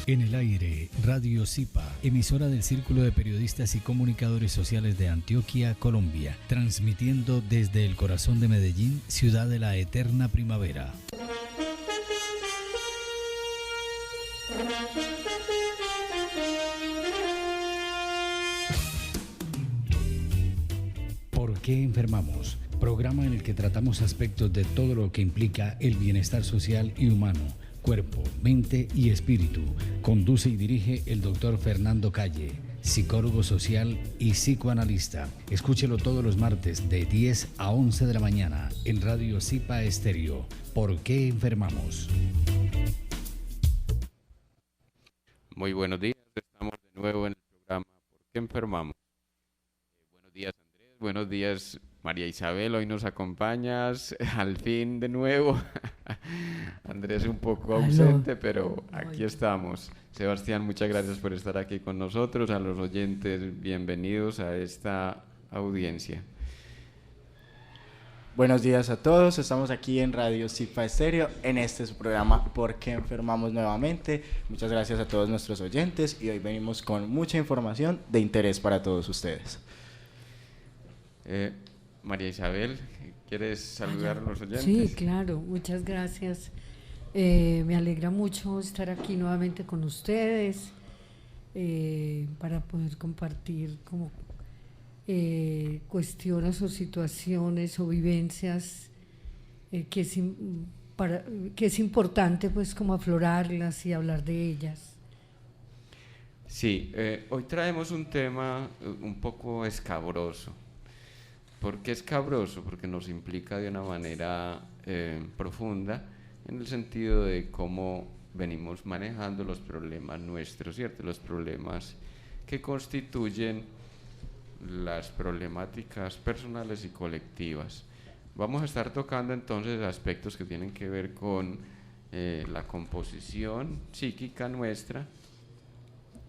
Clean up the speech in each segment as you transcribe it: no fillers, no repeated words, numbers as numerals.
En el aire, Radio Zipa, emisora del Círculo de Periodistas y Comunicadores Sociales de Antioquia, Colombia, transmitiendo desde el corazón de Medellín, ciudad de la eterna primavera. ¿Por qué enfermamos? Programa en el que tratamos aspectos de todo lo que implica el bienestar social y humano, cuerpo, mente y espíritu. Conduce y dirige el doctor Fernando Calle, psicólogo social y psicoanalista. Escúchelo todos los martes de 10 a 11 de la mañana en Radio Zipa Estéreo. ¿Por qué enfermamos? Muy buenos días, estamos de nuevo en el programa ¿Por qué enfermamos? Buenos días, Andrés, buenos días, María Isabel, hoy nos acompañas al fin de nuevo. Andrés un poco ausente, pero aquí estamos. Sebastián, muchas gracias por estar aquí con nosotros. A los oyentes, bienvenidos a esta audiencia. Buenos días a todos, estamos aquí en Radio Zipa Estéreo, en este su programa ¿Por qué enfermamos nuevamente? Muchas gracias a todos nuestros oyentes y hoy venimos con mucha información de interés para todos ustedes. María Isabel, ¿quieres saludar a los oyentes? Sí, claro, muchas gracias. Me alegra mucho estar aquí nuevamente con ustedes para poder compartir como cuestiones o situaciones o vivencias que es importante pues como aflorarlas y hablar de ellas. Sí, hoy traemos un tema un poco escabroso. ¿Por qué escabroso? Porque nos implica de una manera profunda en el sentido de cómo venimos manejando los problemas nuestros, ¿cierto? Los problemas que constituyen las problemáticas personales y colectivas. Vamos a estar tocando entonces aspectos que tienen que ver con la composición psíquica nuestra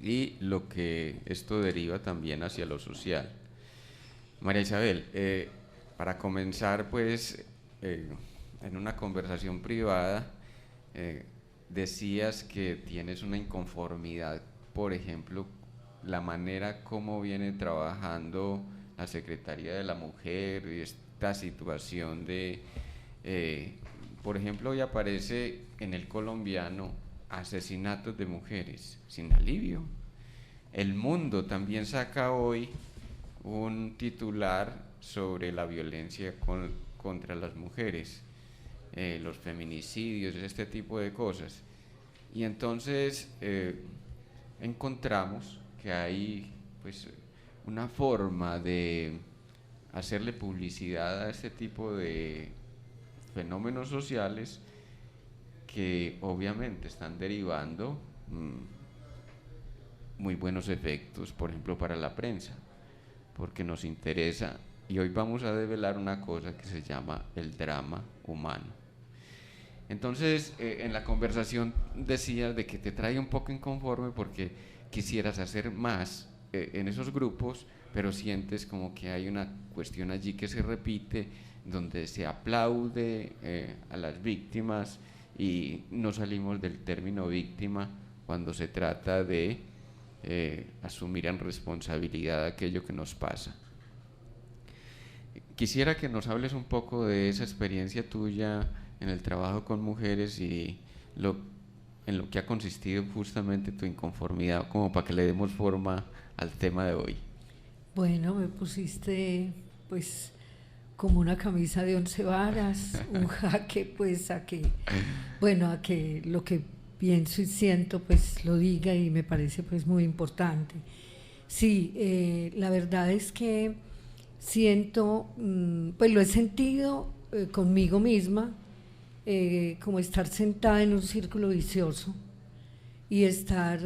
y lo que esto deriva también hacia lo social. María Isabel, para comenzar pues en una conversación privada decías que tienes una inconformidad, por ejemplo, la manera como viene trabajando la Secretaría de la Mujer y esta situación de, por ejemplo, hoy aparece en el colombiano asesinatos de mujeres sin alivio. El Mundo también saca hoy un titular sobre la violencia contra las mujeres, los feminicidios, este tipo de cosas. Y entonces encontramos que hay pues una forma de hacerle publicidad a este tipo de fenómenos sociales que obviamente están derivando muy buenos efectos, por ejemplo para la prensa, porque nos interesa, y hoy vamos a develar una cosa que se llama el drama humano. Entonces en la conversación decías de que te trae un poco inconforme porque quisieras hacer más en esos grupos, pero sientes como que hay una cuestión allí que se repite, donde se aplaude a las víctimas y no salimos del término víctima cuando se trata de asumir en responsabilidad aquello que nos pasa. Quisiera que nos hables un poco de esa experiencia tuya en el trabajo con mujeres y en lo que ha consistido justamente tu inconformidad, como para que le demos forma al tema de hoy. Bueno, me pusiste pues como una camisa de 11 varas, un jaque pues a que lo que pienso y siento pues lo diga, y me parece pues muy importante. Sí, la verdad es que siento, pues lo he sentido conmigo misma, como estar sentada en un círculo vicioso y estar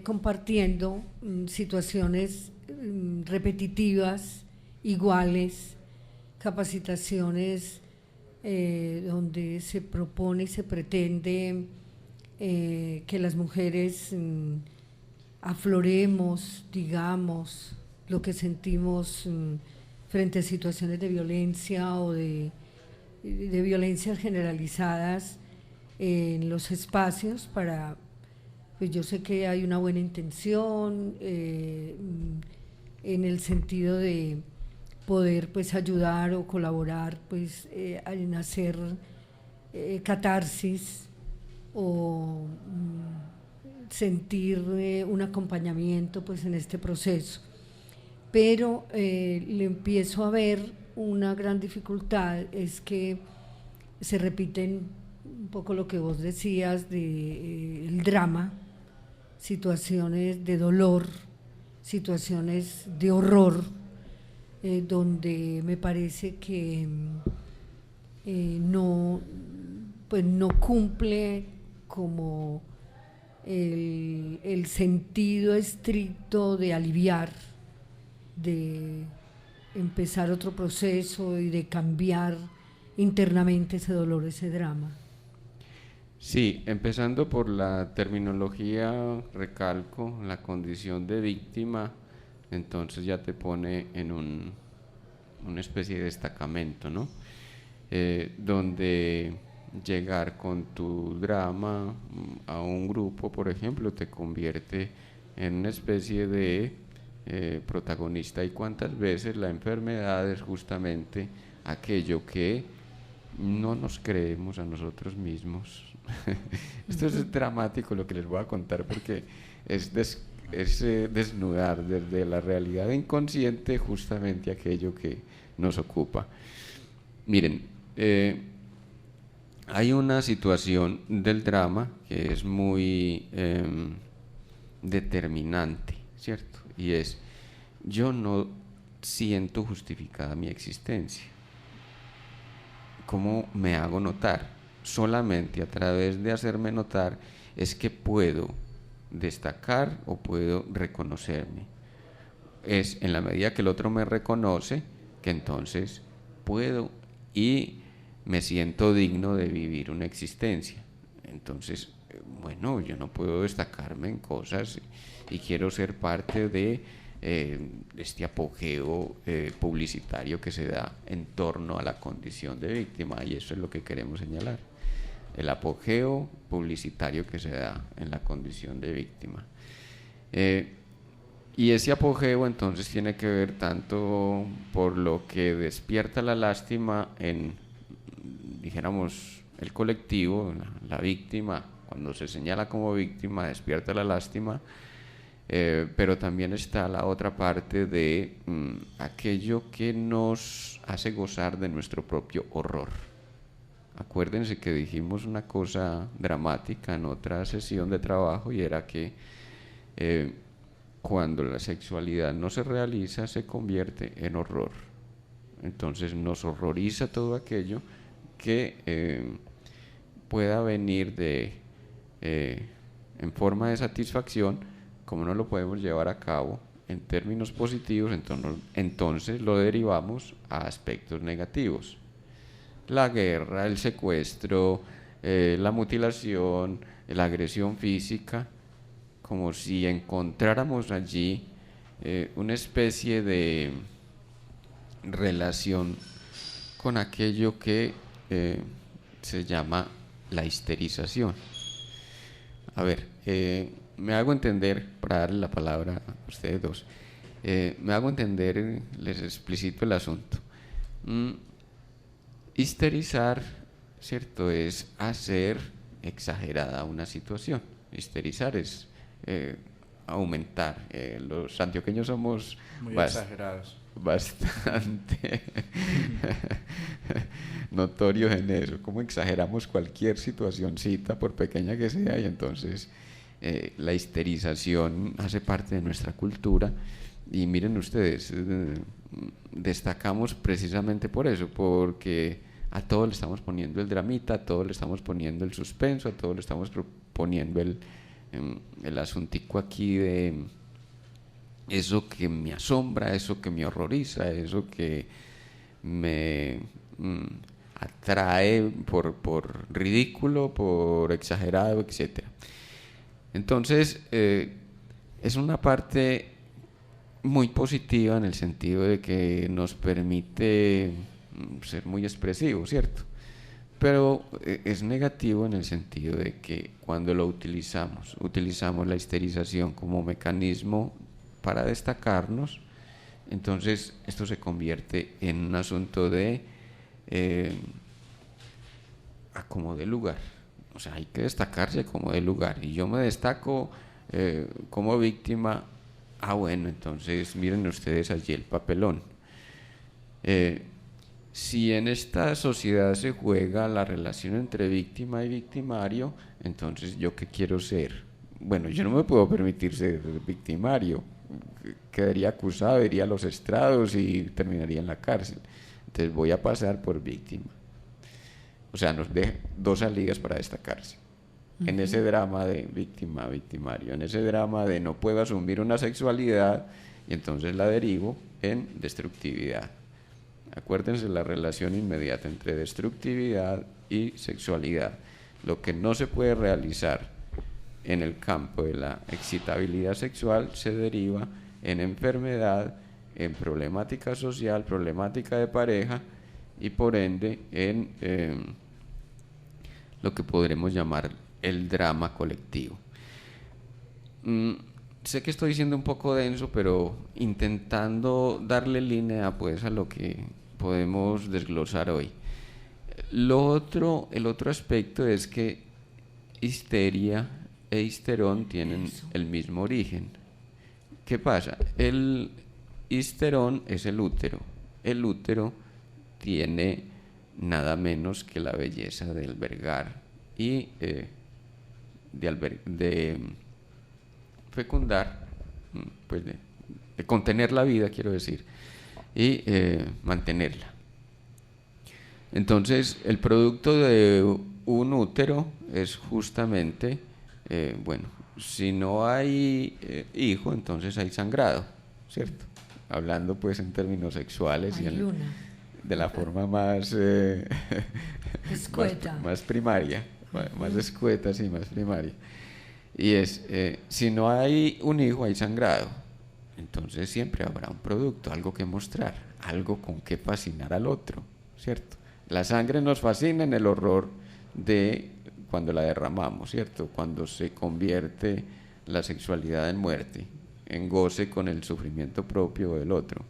compartiendo situaciones repetitivas, iguales, capacitaciones donde se propone y se pretende que las mujeres afloremos, digamos, lo que sentimos frente a situaciones de violencia o de de violencias generalizadas en los espacios para, pues yo sé que hay una buena intención en el sentido de poder pues ayudar o colaborar pues en hacer catarsis o sentir un acompañamiento pues en este proceso, pero le empiezo a ver una gran dificultad, es que se repiten un poco lo que vos decías de el drama, situaciones de dolor, situaciones de horror, donde me parece que no cumple como el sentido estricto de aliviar, de empezar otro proceso y de cambiar internamente ese dolor, ese drama. Sí, empezando por la terminología, recalco, la condición de víctima, entonces ya te pone en una especie de destacamento, ¿no? Donde llegar con tu drama a un grupo, por ejemplo, te convierte en una especie de protagonista. ¿Y cuántas veces la enfermedad es justamente aquello que no nos creemos a nosotros mismos? Esto es dramático lo que les voy a contar, porque es desnudar desde la realidad inconsciente justamente aquello que nos ocupa. Miren, hay una situación del drama que es muy determinante, ¿cierto? Y es, yo no siento justificada mi existencia. ¿Cómo me hago notar? Solamente a través de hacerme notar es que puedo destacar o puedo reconocerme. Es en la medida que el otro me reconoce que entonces puedo y me siento digno de vivir una existencia. Entonces, bueno, yo no puedo destacarme en cosas y quiero ser parte de este apogeo publicitario que se da en torno a la condición de víctima, y eso es lo que queremos señalar, el apogeo publicitario que se da en la condición de víctima. Y ese apogeo entonces tiene que ver tanto por lo que despierta la lástima en, dijéramos, el colectivo, la víctima, cuando se señala como víctima despierta la lástima, pero también está la otra parte de aquello que nos hace gozar de nuestro propio horror. Acuérdense que dijimos una cosa dramática en otra sesión de trabajo, y era que cuando la sexualidad no se realiza se convierte en horror. Entonces nos horroriza todo aquello que pueda venir en forma de satisfacción. Como no lo podemos llevar a cabo en términos positivos, entonces lo derivamos a aspectos negativos. La guerra, el secuestro, la mutilación, la agresión física, como si encontráramos allí una especie de relación con aquello que se llama la histerización. A ver, me hago entender, para darle la palabra a ustedes dos, me hago entender, les explicito el asunto. Histerizar, ¿cierto?, es hacer exagerada una situación. Histerizar es aumentar. Los antioqueños somos muy exagerados, bastante notorios en eso, como exageramos cualquier situacioncita, por pequeña que sea, y entonces la histerización hace parte de nuestra cultura. Y miren ustedes, destacamos precisamente por eso, porque a todo le estamos poniendo el dramita, a todo le estamos poniendo el suspenso, a todo le estamos poniendo el asuntico aquí de eso que me asombra, eso que me horroriza, eso que me atrae por ridículo, por exagerado, etcétera. Entonces, es una parte muy positiva en el sentido de que nos permite ser muy expresivos, ¿cierto? Pero es negativo en el sentido de que cuando lo utilizamos la histerización como mecanismo para destacarnos, entonces esto se convierte en un asunto de como de lugar. O sea, hay que destacarse como de lugar. Y yo me destaco como víctima. Bueno, entonces miren ustedes allí el papelón. Si en esta sociedad se juega la relación entre víctima y victimario, entonces ¿yo qué quiero ser? Bueno, yo no me puedo permitir ser victimario. Quedaría acusado, iría a los estrados y terminaría en la cárcel. Entonces voy a pasar por víctima. O sea, nos deja dos salidas para destacarse. En ese drama de víctima, victimario, en ese drama de no puedo asumir una sexualidad y entonces la derivo en destructividad. Acuérdense la relación inmediata entre destructividad y sexualidad. Lo que no se puede realizar en el campo de la excitabilidad sexual se deriva en enfermedad, en problemática social, problemática de pareja y por ende en lo que podremos llamar el drama colectivo. Sé que estoy siendo un poco denso, pero intentando darle línea pues a lo que podemos desglosar hoy. El otro aspecto es que histeria e histerón tienen el mismo origen. ¿Qué pasa? El histerón es el útero. El útero tiene nada menos que la belleza de albergar y de fecundar, pues de contener la vida, quiero decir, y mantenerla. Entonces, el producto de un útero es justamente, bueno, si no hay hijo, entonces hay sangrado, ¿cierto? Hablando pues en términos sexuales y de la forma más escueta, más primaria, más escueta, sí, más primaria. Y es, si no hay un hijo, hay sangrado. Entonces siempre habrá un producto, algo que mostrar, algo con que fascinar al otro, ¿cierto? La sangre nos fascina en el horror de cuando la derramamos, ¿cierto? Cuando se convierte la sexualidad en muerte, en goce con el sufrimiento propio del otro.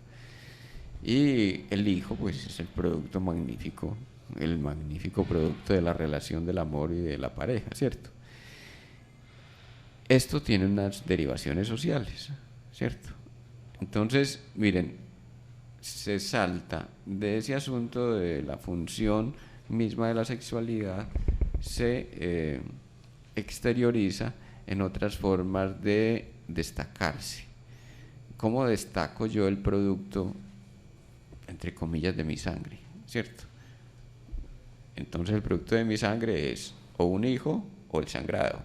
Y el hijo, pues, es el producto magnífico, el magnífico producto de la relación del amor y de la pareja, ¿cierto? Esto tiene unas derivaciones sociales, ¿cierto? Entonces, miren, se salta de ese asunto de la función misma de la sexualidad, se exterioriza en otras formas de destacarse. ¿Cómo destaco yo el producto, entre comillas, de mi sangre? ¿Cierto? Entonces el producto de mi sangre es o un hijo o el sangrado.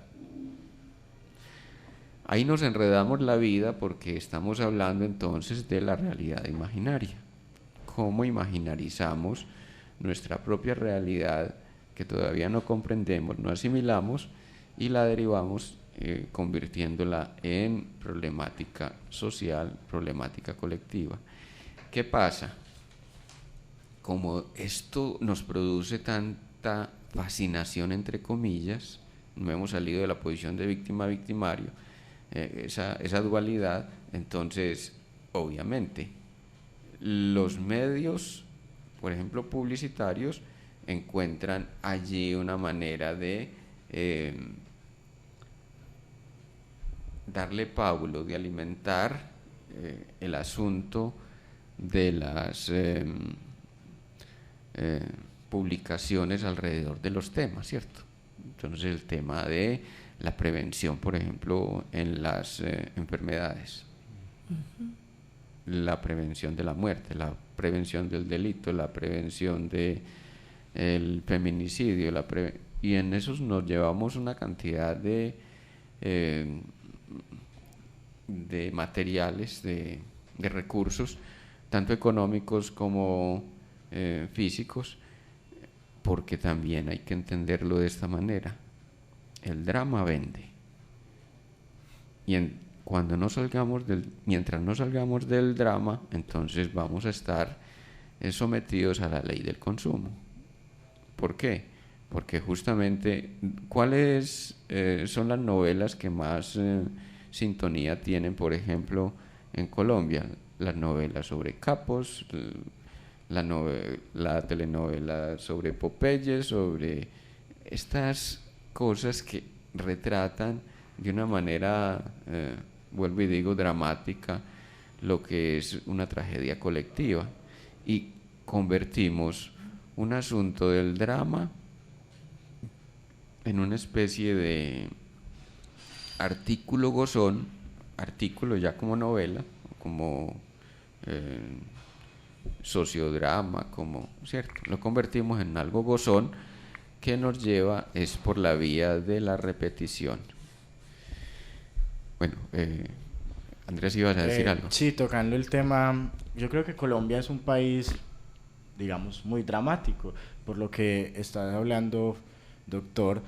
Ahí nos enredamos la vida porque estamos hablando entonces de la realidad imaginaria. ¿Cómo imaginarizamos nuestra propia realidad que todavía no comprendemos, no asimilamos y la derivamos convirtiéndola en problemática social, problemática colectiva? ¿Qué pasa? Como esto nos produce tanta fascinación, entre comillas, no hemos salido de la posición de víctima-victimario, esa dualidad, entonces obviamente los medios, por ejemplo publicitarios, encuentran allí una manera de darle pábulo, de alimentar el asunto de las publicaciones alrededor de los temas, ¿cierto? Entonces el tema de la prevención, por ejemplo, en las enfermedades, la prevención de la muerte, la prevención del delito, la prevención del feminicidio, y en esos nos llevamos una cantidad de materiales, de recursos, tanto económicos como físicos, porque también hay que entenderlo de esta manera. El drama vende. Y mientras no salgamos del drama, entonces vamos a estar sometidos a la ley del consumo. ¿Por qué? Porque justamente, ¿cuáles son las novelas que más sintonía tienen, por ejemplo, en Colombia? Las novelas sobre capos, la telenovela sobre Popeye, sobre estas cosas que retratan de una manera, vuelvo y digo, dramática, lo que es una tragedia colectiva, y convertimos un asunto del drama en una especie de artículo gozón, artículo ya como novela, como sociodrama, como, ¿cierto? Lo convertimos en algo gozón que nos lleva es por la vía de la repetición. Bueno, Andrés, ibas a decir algo. Sí, tocando el tema, yo creo que Colombia es un país, digamos, muy dramático, por lo que estás hablando, doctor.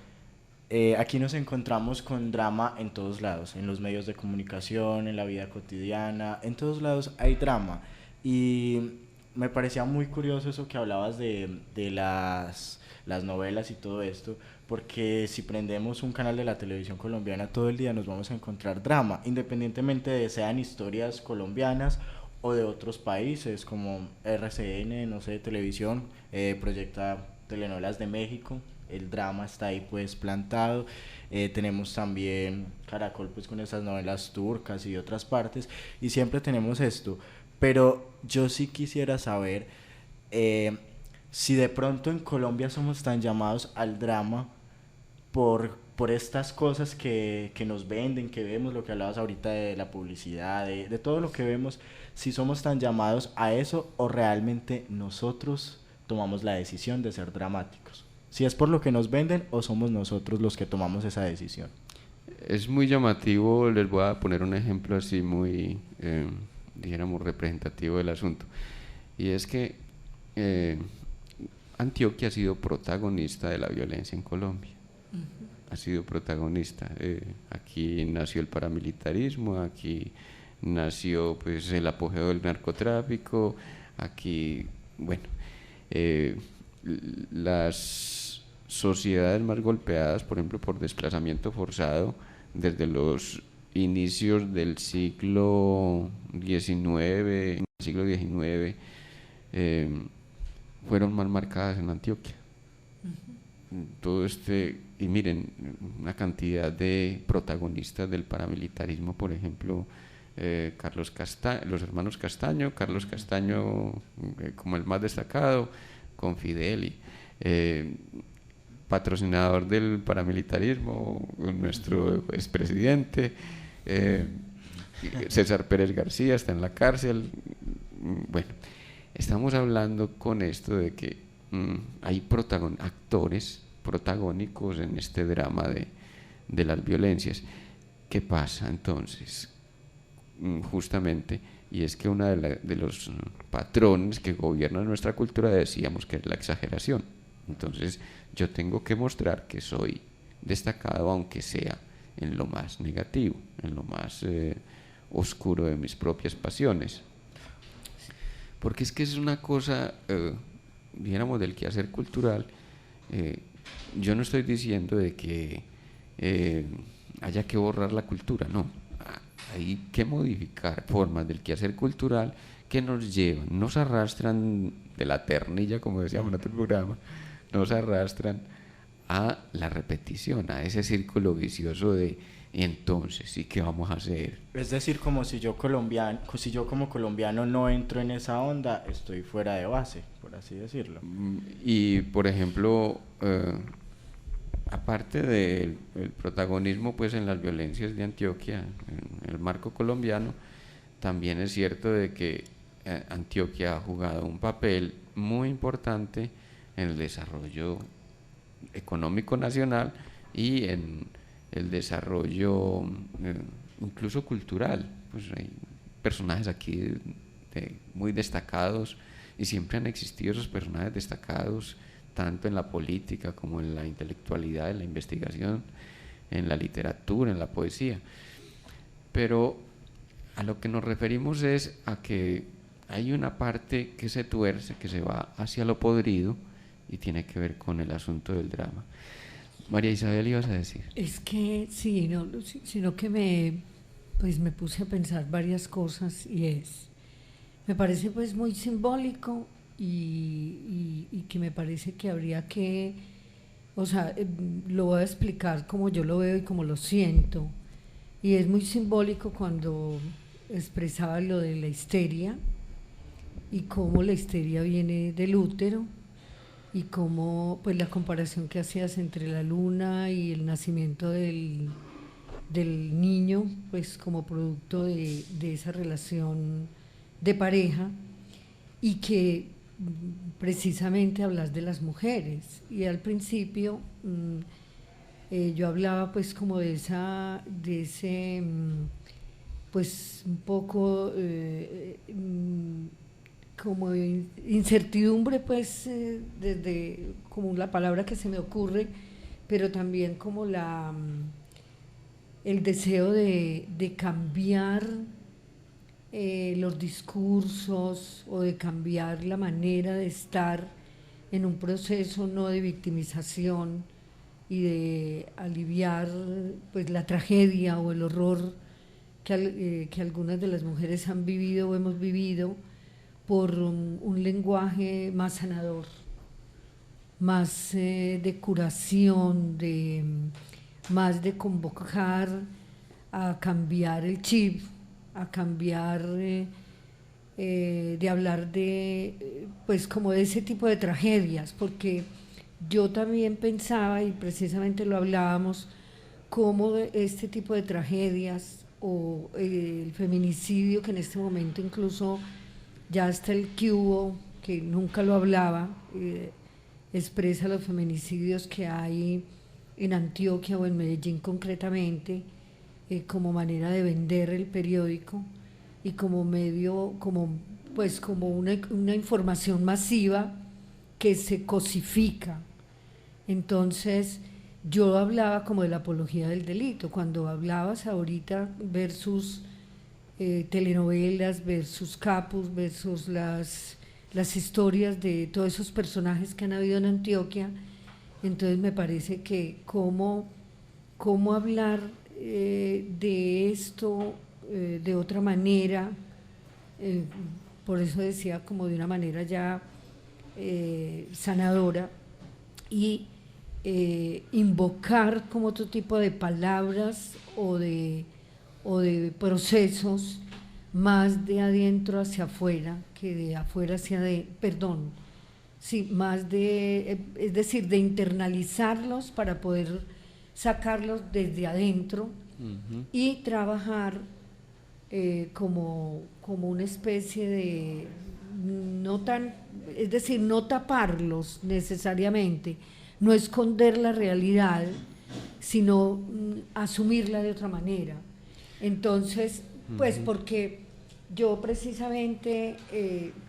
Aquí nos encontramos con drama en todos lados, en los medios de comunicación, en la vida cotidiana, en todos lados hay drama. Y me parecía muy curioso eso que hablabas de las novelas y todo esto, porque si prendemos un canal de la televisión colombiana todo el día nos vamos a encontrar drama, independientemente de sean historias colombianas o de otros países como RCN, no sé, televisión, proyecta telenovelas de México, el drama está ahí pues plantado. Tenemos también Caracol pues con esas novelas turcas y de otras partes, y siempre tenemos esto. Pero yo sí quisiera saber si de pronto en Colombia somos tan llamados al drama por estas cosas que nos venden, que vemos, lo que hablabas ahorita de la publicidad, de todo lo que vemos, si somos tan llamados a eso o realmente nosotros tomamos la decisión de ser dramáticos. Si es por lo que nos venden o somos nosotros los que tomamos esa decisión. Es muy llamativo, les voy a poner un ejemplo así muy, dijéramos, representativo del asunto. Y es que Antioquia ha sido protagonista de la violencia en Colombia. Ha sido protagonista. Aquí nació el paramilitarismo, aquí nació pues el apogeo del narcotráfico, aquí, bueno, las sociedades más golpeadas, por ejemplo, por desplazamiento forzado, desde los inicios del siglo XIX, fueron más marcadas en Antioquia. Todo y miren, una cantidad de protagonistas del paramilitarismo, por ejemplo, los hermanos Castaño, Carlos Castaño como el más destacado, con Fidel, patrocinador del paramilitarismo, nuestro expresidente, César Pérez García está en la cárcel. Bueno, estamos hablando con esto de que hay actores protagónicos en este drama de las violencias. ¿Qué pasa entonces? Justamente, y es que uno de los patrones que gobiernan nuestra cultura, decíamos que es la exageración. Entonces yo tengo que mostrar que soy destacado, aunque sea en lo más negativo, en lo más oscuro de mis propias pasiones. Porque es que es una cosa, dijéramos, del quehacer cultural. Yo no estoy diciendo de que haya que borrar la cultura, no. Hay que modificar formas del quehacer cultural que nos llevan, nos arrastran de la ternilla, como decíamos en otro programa, nos arrastran a la repetición, a ese círculo vicioso de ¿y entonces sí qué vamos a hacer? Es decir, como si yo como colombiano no entro en esa onda, estoy fuera de base, por así decirlo. Y por ejemplo, aparte del protagonismo pues en las violencias de Antioquia, en el marco colombiano, también es cierto de que Antioquia ha jugado un papel muy importante en el desarrollo económico nacional y en el desarrollo incluso cultural. Pues hay personajes aquí muy destacados, y siempre han existido esos personajes destacados tanto en la política como en la intelectualidad, en la investigación, en la literatura, en la poesía. Pero a lo que nos referimos es a que hay una parte que se tuerce, que se va hacia lo podrido, y tiene que ver con el asunto del drama. María Isabel, ¿ibas a decir? Es que sí, no, sino que pues me puse a pensar varias cosas y me parece pues muy simbólico y que me parece que habría que, o sea, lo voy a explicar como yo lo veo y como lo siento. Y es muy simbólico cuando expresaba lo de la histeria y cómo la histeria viene del útero y cómo pues la comparación que hacías entre la luna y el nacimiento del niño, pues como producto de esa relación de pareja, y que precisamente hablas de las mujeres. Y al principio yo hablaba pues como de ese pues un poco como incertidumbre, pues desde como la palabra que se me ocurre, pero también como el deseo de cambiar los discursos o de cambiar la manera de estar en un proceso no de victimización y de aliviar pues la tragedia o el horror que algunas de las mujeres han vivido o hemos vivido, por un lenguaje más sanador, más de curación, más de convocar a cambiar el chip, a cambiar, de hablar de, pues como de ese tipo de tragedias, porque yo también pensaba, y precisamente lo hablábamos, cómo este tipo de tragedias o el feminicidio, que en este momento incluso ya hasta el cubo, que nunca lo hablaba, expresa los feminicidios que hay en Antioquia o en Medellín concretamente, como manera de vender el periódico y como medio, como una información masiva que se cosifica. Entonces yo hablaba como de la apología del delito. Cuando hablabas ahorita versus telenovelas, versus capus, versus las historias de todos esos personajes que han habido en Antioquia, entonces me parece que cómo hablar de esto de otra manera, por eso decía como de una manera ya sanadora, y invocar como otro tipo de palabras o de procesos más de adentro hacia afuera que de afuera hacia perdón, sí, más es decir, de internalizarlos para poder sacarlos desde adentro y trabajar como una especie de, es decir, no taparlos necesariamente, no esconder la realidad, sino asumirla de otra manera. Entonces, pues porque yo precisamente,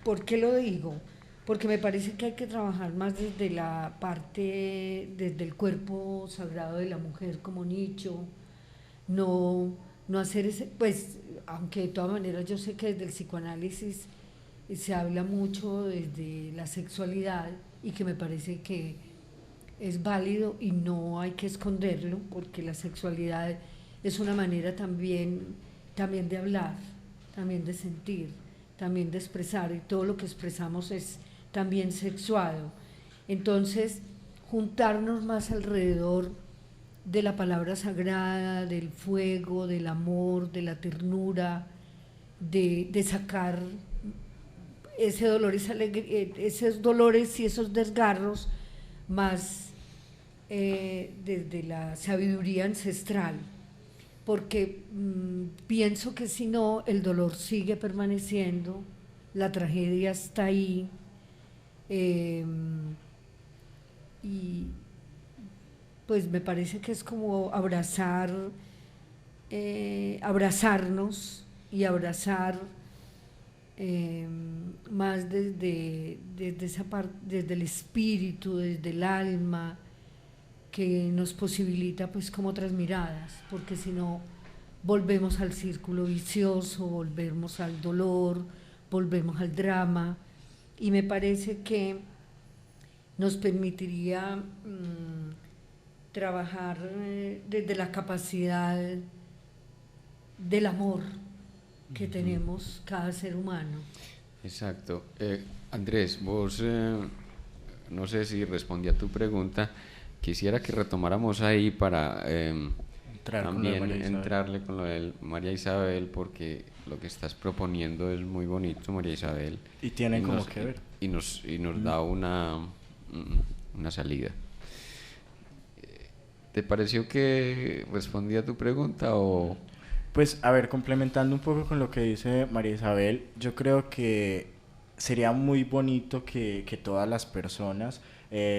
¿por qué lo digo? Porque me parece que hay que trabajar más desde la parte, desde el cuerpo sagrado de la mujer como nicho, no hacer ese, pues, aunque de todas maneras yo sé que desde el psicoanálisis se habla mucho desde la sexualidad y que me parece que es válido y no hay que esconderlo, porque la sexualidad es una manera también de hablar, también de sentir, también de expresar, y todo lo que expresamos es también sexuado. Entonces, juntarnos más alrededor de la palabra sagrada, del fuego, del amor, de la ternura, de sacar ese dolor, esos dolores y esos desgarros más desde la sabiduría ancestral, porque pienso que si no, el dolor sigue permaneciendo, la tragedia está ahí, y pues me parece que es como abrazarnos y abrazar más desde esa parte, desde el espíritu, desde el alma, que nos posibilita pues como otras miradas, porque si no volvemos al círculo vicioso, volvemos al dolor, volvemos al drama, y me parece que nos permitiría trabajar desde la capacidad del amor que tenemos cada ser humano. Exacto. Andrés, vos, no sé si respondí a tu pregunta, quisiera que retomáramos ahí para también entrarle con lo de María Isabel, porque lo que estás proponiendo es muy bonito, María Isabel. Y tienen como que ver. Y nos da una salida. ¿Te pareció que respondí a tu pregunta o...? Pues, a ver, complementando un poco con lo que dice María Isabel, yo creo que sería muy bonito que todas las personas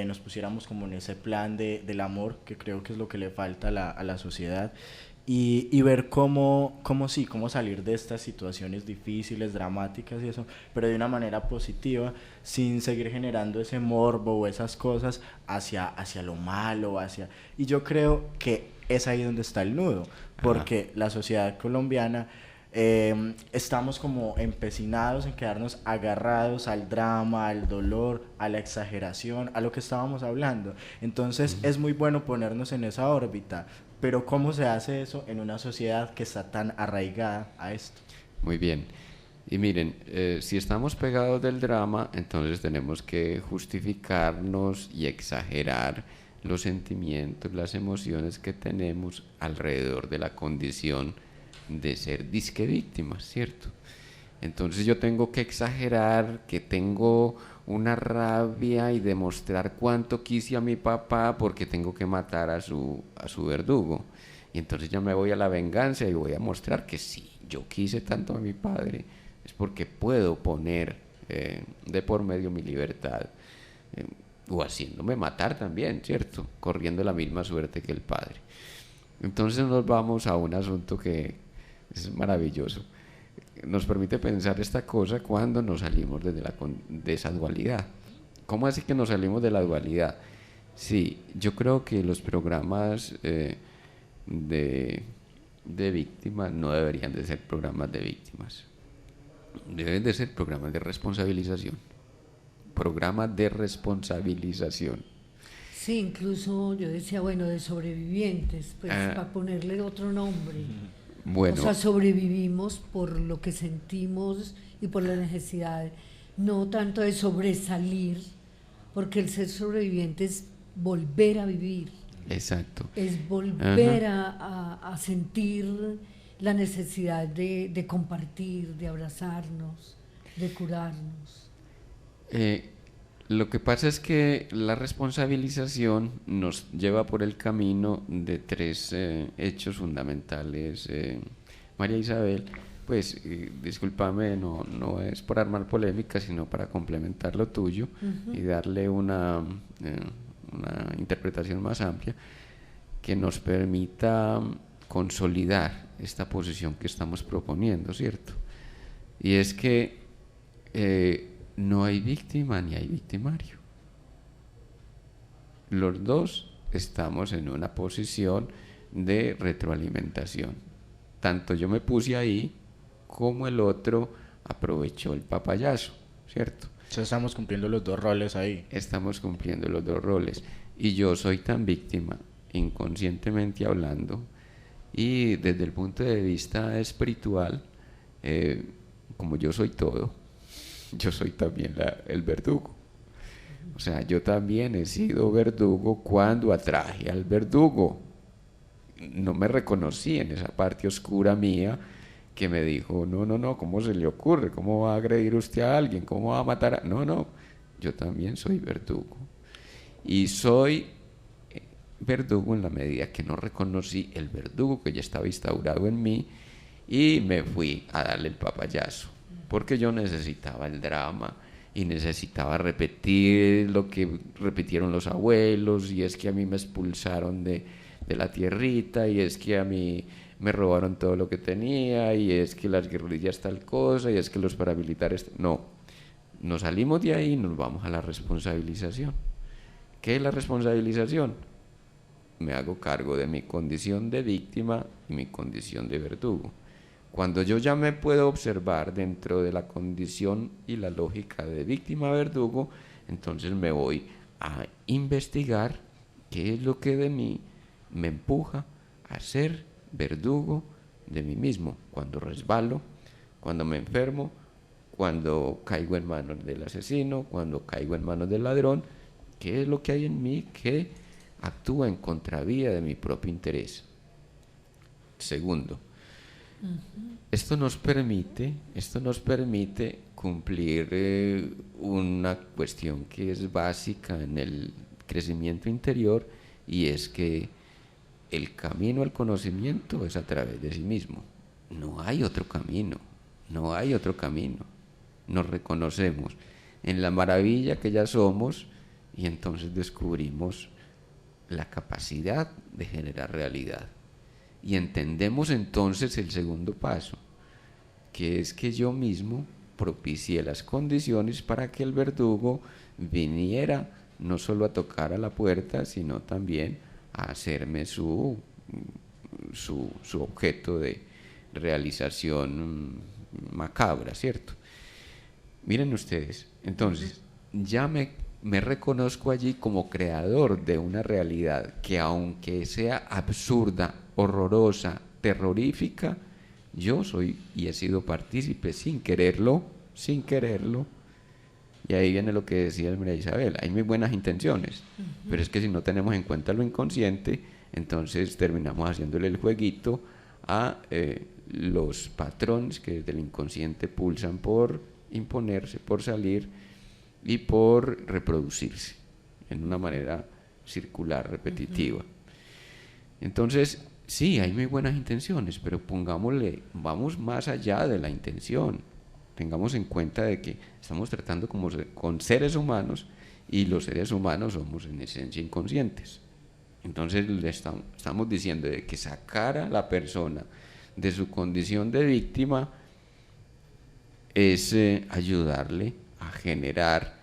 nos pusiéramos como en ese plan del amor, que creo que es lo que le falta a la sociedad, y ver cómo salir de estas situaciones difíciles, dramáticas y eso, pero de una manera positiva, sin seguir generando ese morbo o esas cosas hacia lo malo, y yo creo que es ahí donde está el nudo, porque la sociedad colombiana estamos como empecinados en quedarnos agarrados al drama, al dolor, a la exageración, a lo que estábamos hablando. Entonces es muy bueno ponernos en esa órbita, pero ¿cómo se hace eso en una sociedad que está tan arraigada a esto? Muy bien. Y miren, si estamos pegados del drama, entonces tenemos que justificarnos y exagerar los sentimientos, las emociones que tenemos alrededor de la condición de ser disque víctimas, ¿cierto? Entonces yo tengo que exagerar que tengo una rabia y demostrar cuánto quise a mi papá porque tengo que matar a su verdugo. Y entonces ya me voy a la venganza y voy a mostrar que sí, yo quise tanto a mi padre, es porque puedo poner de por medio mi libertad, o haciéndome matar también, ¿cierto? Corriendo la misma suerte que el padre. Entonces nos vamos a un asunto que es maravilloso. Nos permite pensar esta cosa cuando nos salimos de esa dualidad. ¿Cómo así que nos salimos de la dualidad? Sí, yo creo que los programas de víctimas no deberían de ser programas de víctimas. Deben de ser programas de responsabilización. Programas de responsabilización. Sí, incluso yo decía, bueno, de sobrevivientes, pues para ponerle otro nombre. Bueno. O sea, sobrevivimos por lo que sentimos y por la necesidad, no tanto de sobresalir, porque el ser sobreviviente es volver a vivir. Exacto. Es volver a sentir la necesidad de compartir, de abrazarnos, de curarnos. Lo que pasa es que la responsabilización nos lleva por el camino de tres hechos fundamentales. María Isabel, pues discúlpame, no es por armar polémica, sino para complementar lo tuyo y darle una interpretación más amplia que nos permita consolidar esta posición que estamos proponiendo, ¿cierto? Y es que no hay víctima ni hay victimario. Los dos estamos en una posición de retroalimentación. Tanto yo me puse ahí como el otro aprovechó el papayazo, ¿cierto? Entonces estamos cumpliendo los dos roles ahí. Estamos cumpliendo los dos roles. Y yo soy tan víctima, inconscientemente hablando, y desde el punto de vista espiritual, como yo soy todo, yo soy también el verdugo. O sea, yo también he sido verdugo cuando atraje al verdugo. No me reconocí en esa parte oscura mía que me dijo, no, ¿cómo se le ocurre? ¿Cómo va a agredir usted a alguien? ¿Cómo va a matar a...? No, yo también soy verdugo. Y soy verdugo en la medida que no reconocí el verdugo que ya estaba instaurado en mí y me fui a darle el papayazo. Porque yo necesitaba el drama y necesitaba repetir lo que repitieron los abuelos, y es que a mí me expulsaron de la tierrita, y es que a mí me robaron todo lo que tenía, y es que las guerrillas tal cosa, y es que los paramilitares... No, nos salimos de ahí y nos vamos a la responsabilización. ¿Qué es la responsabilización? Me hago cargo de mi condición de víctima y mi condición de verdugo. Cuando yo ya me puedo observar dentro de la condición y la lógica de víctima-verdugo, entonces me voy a investigar qué es lo que de mí me empuja a ser verdugo de mí mismo, cuando resbalo, cuando me enfermo, cuando caigo en manos del asesino, cuando caigo en manos del ladrón, qué es lo que hay en mí que actúa en contravía de mi propio interés. Segundo, esto nos permite cumplir una cuestión que es básica en el crecimiento interior, y es que el camino al conocimiento es a través de sí mismo. No hay otro camino, no hay otro camino. Nos reconocemos en la maravilla que ya somos y entonces descubrimos la capacidad de generar realidad. Y entendemos entonces el segundo paso, que es que yo mismo propicié las condiciones para que el verdugo viniera no solo a tocar a la puerta, sino también a hacerme su objeto de realización macabra, ¿cierto? Miren ustedes, entonces ya me reconozco allí como creador de una realidad que, aunque sea absurda, horrorosa, terrorífica, yo soy y he sido partícipe sin quererlo, y ahí viene lo que decía María Isabel, hay muy buenas intenciones, pero es que si no tenemos en cuenta lo inconsciente, entonces terminamos haciéndole el jueguito a los patrones que desde el inconsciente pulsan por imponerse, por salir y por reproducirse en una manera circular, repetitiva. Entonces, sí, hay muy buenas intenciones, pero vamos más allá de la intención. Tengamos en cuenta de que estamos tratando con seres humanos, y los seres humanos somos en esencia inconscientes. Entonces le estamos diciendo de que sacar a la persona de su condición de víctima es ayudarle a generar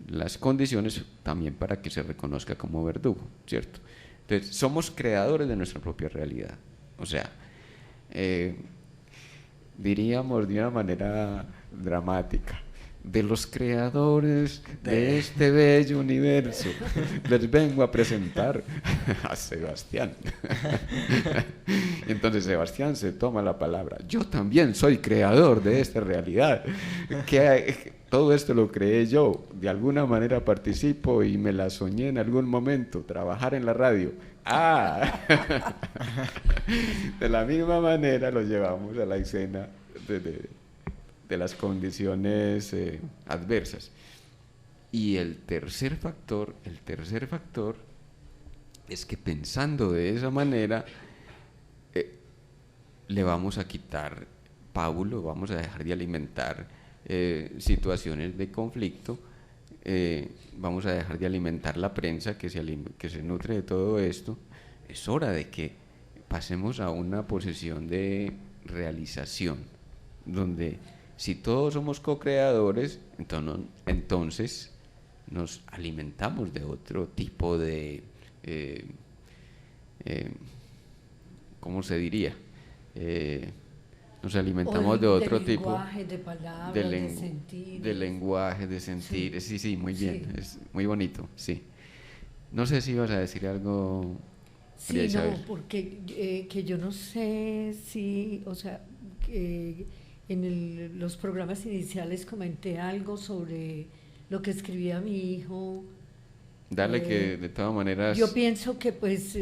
las condiciones también para que se reconozca como verdugo, ¿cierto? Entonces, somos creadores de nuestra propia realidad. O sea, diríamos de una manera dramática, de los creadores de este bello universo, les vengo a presentar a Sebastián. Entonces Sebastián se toma la palabra. Yo también soy creador de esta realidad. Todo esto lo creé yo. De alguna manera participo y me la soñé en algún momento, trabajar en la radio. De la misma manera lo llevamos a la escena de las condiciones adversas. Y el tercer factor es que, pensando de esa manera, le vamos a quitar pábulo, vamos a dejar de alimentar situaciones de conflicto, vamos a dejar de alimentar la prensa que se nutre de todo esto. Es hora de que pasemos a una posición de realización, donde, si todos somos co-creadores, entonces nos alimentamos de otro tipo de, ¿cómo se diría? Nos alimentamos de otro tipo de palabras, de sentir. De lenguaje, de sentir. Sí, muy bien, sí. Es muy bonito, sí. No sé si ibas a decir algo, María Isabel. No, porque que yo no sé si, o sea, en los programas iniciales comenté algo sobre lo que escribía mi hijo. Dale, que de todas maneras... Yo pienso que pues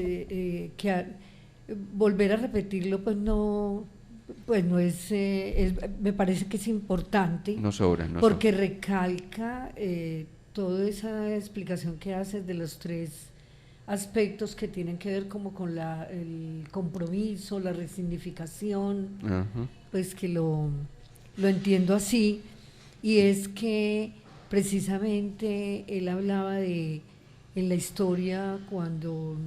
volver a repetirlo pues no es, me parece que es importante. No sobra. Porque recalca toda esa explicación que haces de los tres aspectos que tienen que ver como con el compromiso, la resignificación. Uh-huh. Pues que lo entiendo así, y es que precisamente él hablaba en la historia, cuando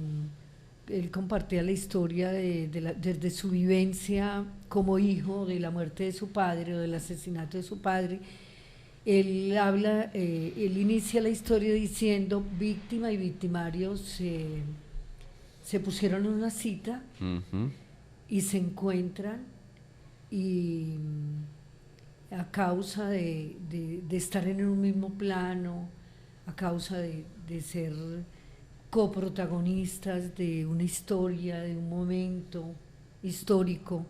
él compartía la historia desde su vivencia como hijo de la muerte de su padre o del asesinato de su padre. Él inicia la historia diciendo: víctima y victimario se pusieron en una cita. Uh-huh. Y se encuentran, y a causa de estar en un mismo plano, a causa de ser coprotagonistas de una historia, de un momento histórico,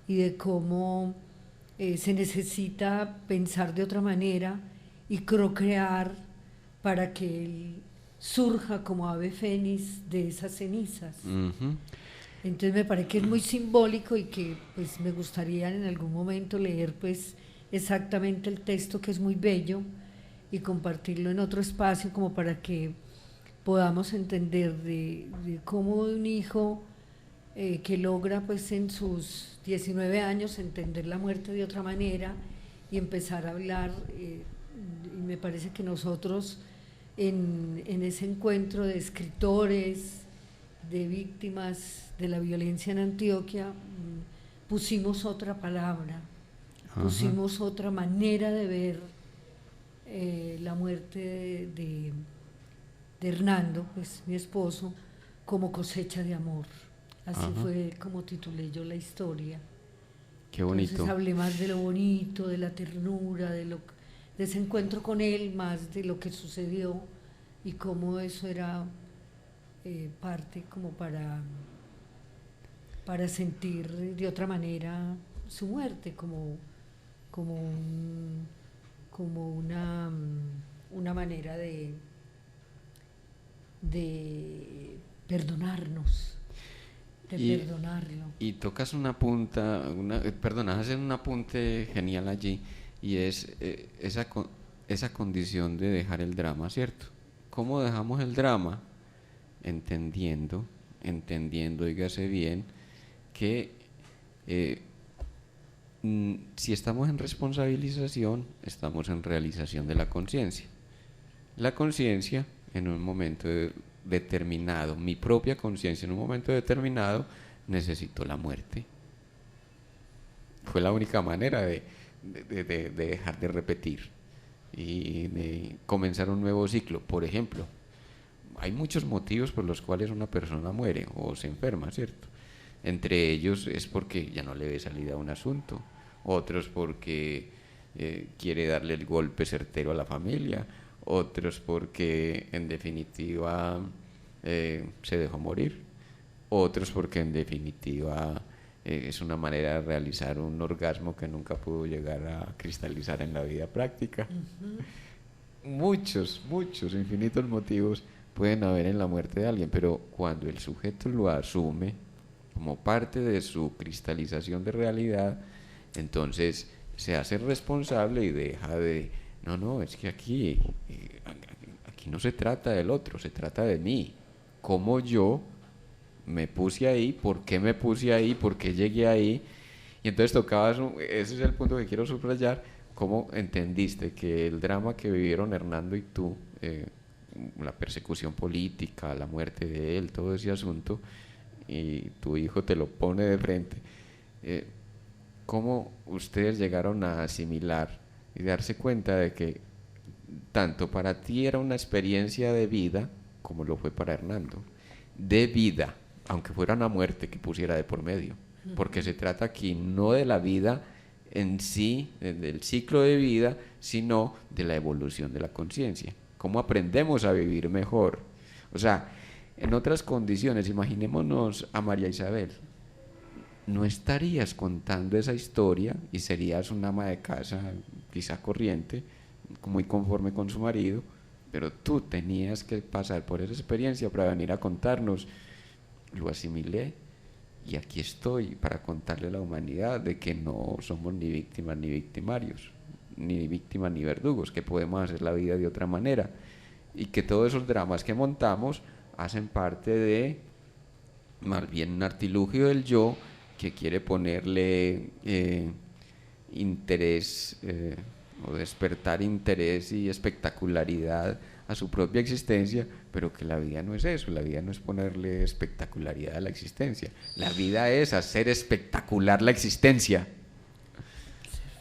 y de cómo se necesita pensar de otra manera y procrear para que él surja como ave fénix de esas cenizas. Ujú. Entonces me parece que es muy simbólico y que pues me gustaría en algún momento leer pues exactamente el texto, que es muy bello, y compartirlo en otro espacio como para que podamos entender de cómo un hijo que logra pues en sus 19 años entender la muerte de otra manera y empezar a hablar, y me parece que nosotros en ese encuentro de escritores, de víctimas de la violencia en Antioquia, pusimos otra palabra, pusimos otra manera de ver la muerte de Hernando, pues mi esposo, como cosecha de amor. Así fue como titulé yo la historia. Qué bonito. Entonces hablé más de lo bonito, de la ternura, de ese encuentro con él, más de lo que sucedió y cómo eso era parte como para sentir de otra manera su muerte, como una manera de perdonarnos, perdonarlo. Y tocas una punta, haces un apunte genial allí, y es esa condición de dejar el drama, ¿cierto? ¿Cómo dejamos el drama? Entendiendo, dígase bien, que si estamos en responsabilización, estamos en realización de la conciencia. La conciencia, en un momento determinado, mi propia conciencia en un momento determinado, necesitó la muerte. Fue la única manera de dejar de repetir y de comenzar un nuevo ciclo. Por ejemplo, hay muchos motivos por los cuales una persona muere o se enferma, ¿cierto? Entre ellos es porque ya no le ve salida a un asunto, otros porque quiere darle el golpe certero a la familia, otros porque en definitiva se dejó morir, otros porque en definitiva es una manera de realizar un orgasmo que nunca pudo llegar a cristalizar en la vida práctica. Muchos, infinitos motivos pueden haber en la muerte de alguien, pero cuando el sujeto lo asume como parte de su cristalización de realidad, entonces se hace responsable y deja de, no, es que aquí no se trata del otro, se trata de mí, cómo yo me puse ahí, por qué me puse ahí, por qué llegué ahí. Y entonces tocaba, ese es el punto que quiero subrayar, cómo entendiste que el drama que vivieron Hernando y tú, la persecución política, la muerte de él, todo ese asunto, y tu hijo te lo pone de frente, cómo ustedes llegaron a asimilar y darse cuenta de que tanto para ti era una experiencia de vida, como lo fue para Hernando, de vida, aunque fuera una muerte que pusiera de por medio, porque se trata aquí no de la vida en sí, del ciclo de vida, sino de la evolución de la conciencia, cómo aprendemos a vivir mejor. O sea, en otras condiciones, imaginémonos a María Isabel, no estarías contando esa historia y serías una ama de casa quizá corriente, muy conforme con su marido, pero tú tenías que pasar por esa experiencia para venir a contarnos. Lo asimilé y aquí estoy para contarle a la humanidad de que no somos ni víctimas ni victimarios, ni víctimas ni verdugos, que podemos hacer la vida de otra manera y que todos esos dramas que montamos hacen parte de más bien un artilugio del yo que quiere ponerle interés o despertar interés y espectacularidad a su propia existencia, pero que la vida no es eso, la vida no es ponerle espectacularidad a la existencia, la vida es hacer espectacular la existencia.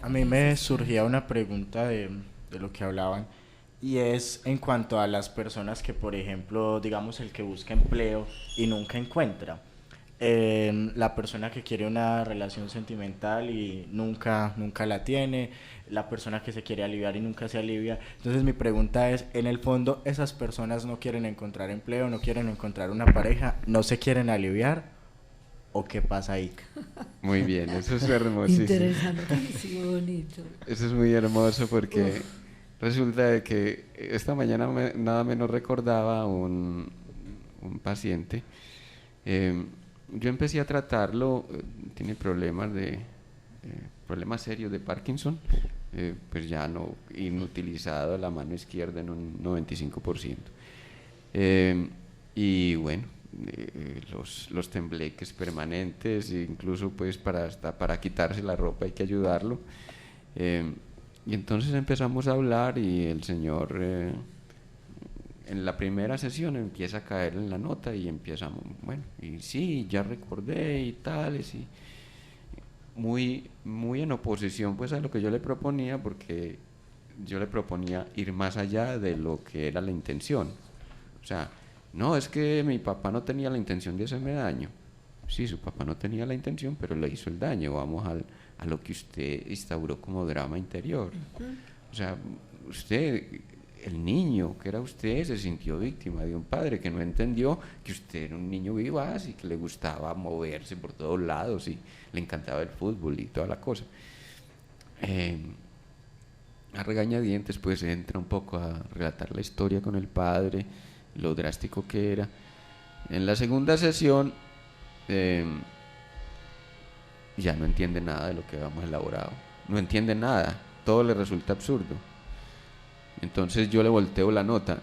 A mí me surgía una pregunta de lo que hablaban, y es en cuanto a las personas que, por ejemplo, digamos el que busca empleo y nunca encuentra. la persona que quiere una relación sentimental y nunca la tiene, la persona que se quiere aliviar y nunca se alivia. Entonces mi pregunta es, en el fondo, esas personas no quieren encontrar empleo, no quieren encontrar una pareja, no se quieren aliviar, ¿o qué pasa ahí? Muy bien, eso es hermosísimo. Interesantísimo, bonito. Eso es muy hermoso porque resulta de que esta mañana nada menos recordaba un paciente. Yo empecé a tratarlo, tiene problemas serios de Parkinson, pues ya no, inutilizado la mano izquierda en un 95%. Y bueno, los tembleques permanentes, incluso pues hasta para quitarse la ropa hay que ayudarlo. Y entonces empezamos a hablar y el señor en la primera sesión empieza a caer en la nota y empieza, bueno, y sí, ya recordé y tales, y muy en oposición pues a lo que yo le proponía, porque yo le proponía ir más allá de lo que era la intención. O sea, no, es que mi papá no tenía la intención de hacerme daño. Sí, su papá no tenía la intención, pero le hizo el daño. Vamos a lo que usted instauró como drama interior. O sea, usted, el niño que era usted, se sintió víctima de un padre que no entendió que usted era un niño vivaz y que le gustaba moverse por todos lados y le encantaba el fútbol y toda la cosa. A regañadientes pues entra un poco a relatar la historia con el padre, lo drástico que era. En la segunda sesión ya no entiende nada de lo que habíamos elaborado, no entiende nada, todo le resulta absurdo. Entonces yo le volteo la nota.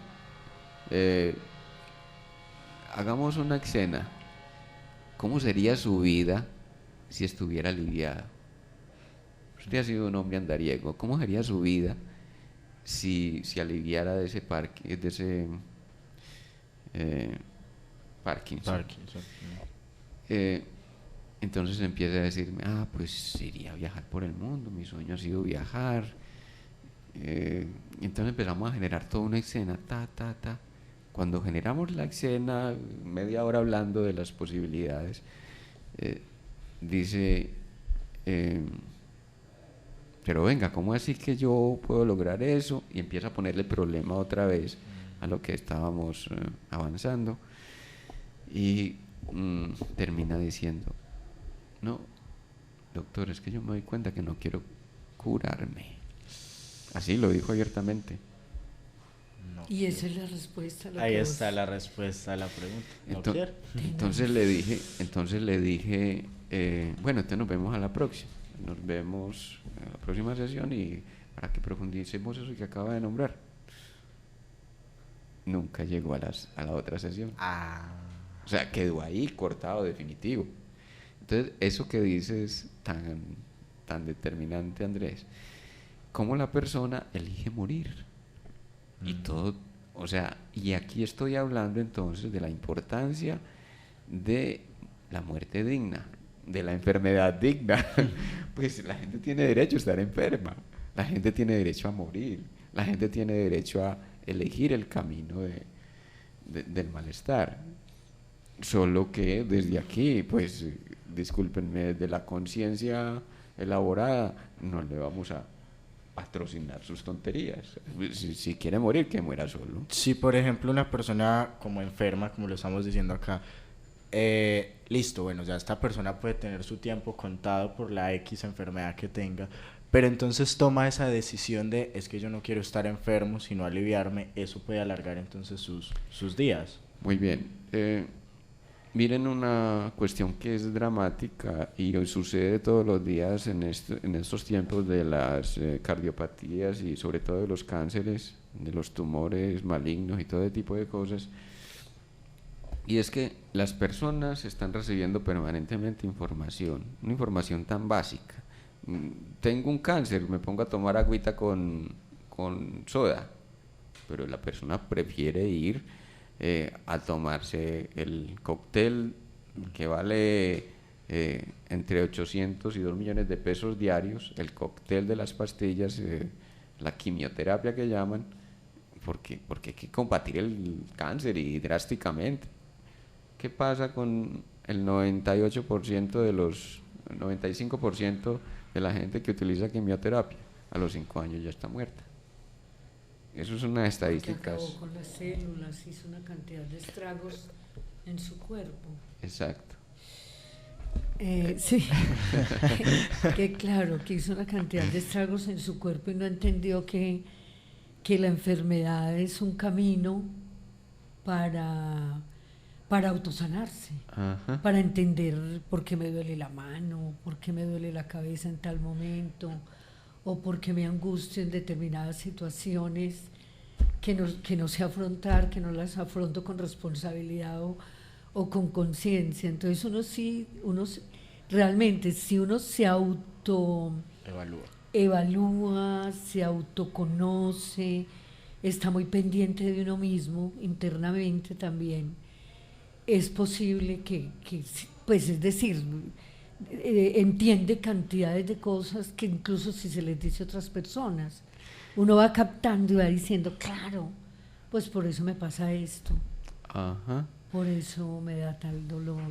Hagamos una escena. ¿Cómo sería su vida si estuviera aliviado? Usted ha sido un hombre andariego. ¿Cómo sería su vida si aliviara de ese Parkinson? Entonces empieza a decirme, pues iría a viajar por el mundo, mi sueño ha sido viajar. Entonces empezamos a generar toda una escena, Cuando generamos la escena, media hora hablando de las posibilidades, dice, pero venga, ¿cómo así que yo puedo lograr eso? Y empieza a ponerle problema otra vez a lo que estábamos avanzando, y termina diciendo, no, doctor, es que yo me doy cuenta que no quiero curarme. Así lo dijo abiertamente. No. Y esa es la respuesta. Ahí está la respuesta a la pregunta. Entonces le dije, bueno, entonces nos vemos a la próxima. Nos vemos a la próxima sesión y para que profundicemos eso que acaba de nombrar. Nunca llegó a la otra sesión. O sea, quedó ahí cortado, definitivo. Entonces, eso que dices tan determinante, Andrés, cómo la persona elige morir. Y todo, o sea, y aquí estoy hablando entonces de la importancia de la muerte digna, de la enfermedad digna. Pues la gente tiene derecho a estar enferma, la gente tiene derecho a morir, la gente tiene derecho a elegir el camino del malestar. Solo que desde aquí, pues, discúlpenme, desde la conciencia elaborada, no le vamos a patrocinar sus tonterías. Si quiere morir, que muera solo. Si por ejemplo una persona como enferma, como lo estamos diciendo acá, listo, bueno, ya esta persona puede tener su tiempo contado por la X enfermedad que tenga, pero entonces toma esa decisión de, es que yo no quiero estar enfermo, sino aliviarme, eso puede alargar entonces sus días. Muy bien. Miren una cuestión que es dramática y sucede todos los días en estos tiempos de las cardiopatías y sobre todo de los cánceres, de los tumores malignos y todo tipo de cosas. Y es que las personas están recibiendo permanentemente información, una información tan básica. Tengo un cáncer, me pongo a tomar agüita con soda, pero la persona prefiere ir a tomarse el cóctel que vale entre 800 y 2 millones de pesos diarios, el cóctel de las pastillas, la quimioterapia que llaman, porque hay que combatir el cáncer y drásticamente. ¿Qué pasa con el 98% de los, el 95% de la gente que utiliza quimioterapia a los 5 años ya está muerta. Eso es una estadística. Acabó con las células, hizo una cantidad de estragos en su cuerpo. Exacto. Sí, que claro, que hizo una cantidad de estragos en su cuerpo y no entendió que la enfermedad es un camino para autosanarse, Ajá. para entender por qué me duele la mano, por qué me duele la cabeza en tal momento, o por qué me angustio en determinadas situaciones que no sé afrontar, que no las afronto con responsabilidad o con conciencia. Entonces realmente si uno se evalúa, se autoconoce, está muy pendiente de uno mismo internamente también, es posible que pues es decir, entiende cantidades de cosas que incluso si se les dice a otras personas, uno va captando y va diciendo, claro, pues por eso me pasa esto, Ajá. por eso me da tal dolor.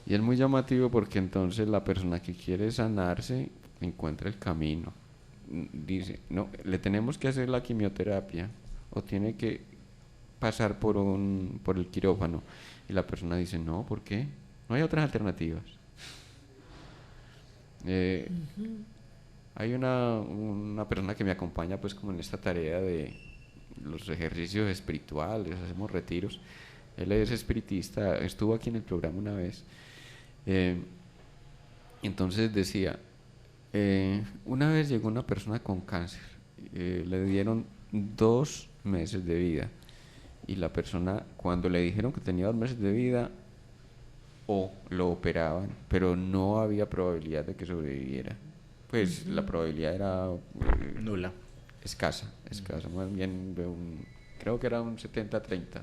Y es muy llamativo porque entonces la persona que quiere sanarse encuentra el camino. Dice, no, le tenemos que hacer la quimioterapia o tiene que pasar por el quirófano. Y la persona dice, no, ¿por qué? No hay otras alternativas. Hay una persona que me acompaña pues como en esta tarea de los ejercicios espirituales, hacemos retiros. Él es espiritista, estuvo aquí en el programa una vez. Entonces decía, una vez llegó una persona con cáncer, le dieron 2 meses de vida y la persona cuando le dijeron que tenía 2 meses de vida o lo operaban, pero no había probabilidad de que sobreviviera, pues la probabilidad era nula, escasa, más bien creo que era un 70-30,